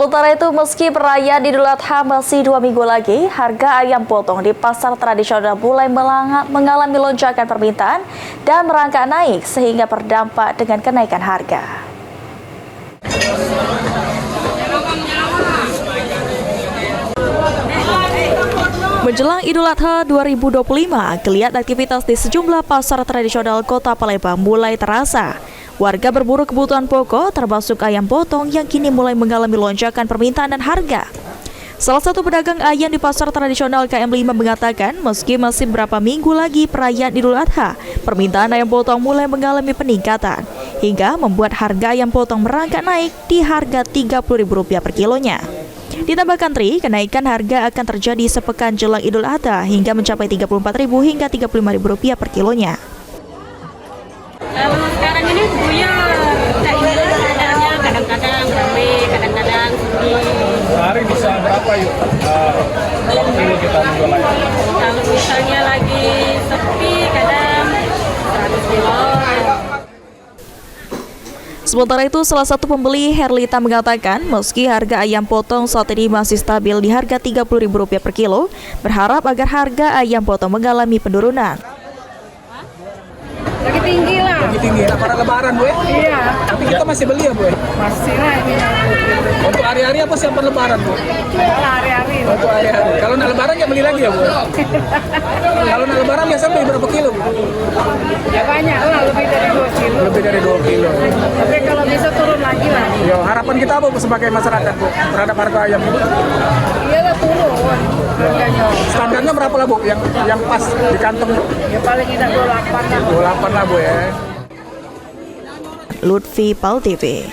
Sementara itu, meski perayaan Idul Adha masih 2 minggu lagi, harga ayam potong di pasar tradisional mulai mengalami lonjakan permintaan dan merangkak naik sehingga berdampak dengan kenaikan harga. Menjelang Idul Adha 2025, geliat aktivitas di sejumlah pasar tradisional Kota Palembang mulai terasa. Warga berburu kebutuhan pokok termasuk ayam potong yang kini mulai mengalami lonjakan permintaan dan harga. Salah satu pedagang ayam di pasar tradisional KM5 mengatakan meski masih beberapa minggu lagi perayaan Idul Adha, permintaan ayam potong mulai mengalami peningkatan hingga membuat harga ayam potong merangkak naik di harga Rp30.000 per kilonya. Ditambahkan Tri, kenaikan harga akan terjadi sepekan jelang Idul Adha hingga mencapai Rp34.000 hingga Rp35.000 per kilonya. Sekarang ini buyar, harganya kadang-kadang ramai, kadang-kadang sepi. Sehari bisa berapa yuk? Berapa kilo kita menjual ayam? Kalau misalnya lagi sepi, kadang 100 kilo. Sementara itu, salah satu pembeli Herlita mengatakan meski harga ayam potong saat ini masih stabil di harga Rp30.000 per kilo, berharap agar harga ayam potong mengalami penurunan. Lagi tinggi lah. Lagi tinggi, lebaran Bu? Iya. Tapi kita masih beli ya Bu? Masih lah ini. Untuk hari-hari apa siapa lebaran Bu? Hari-hari. Untuk hari-hari. Kalau nak lebaran ya beli lagi ya Bu? Kalau nak lebaran biasa beli berapa kilo Bu? Ya banyak lah, lebih dari 2 kilo. Lebih dari 2 kilo. Tapi kalau bisa turun lagi lah. Yo, harapan kita apa Bu sebagai masyarakat Bu terhadap harga ayam Bu? Iya lah turun harganya. Standarnya berapa lah Bu yang pas di kantong Bu? Ya paling tidak 28 lah. 28 lah Bu ya. Lutfi, PAL TV.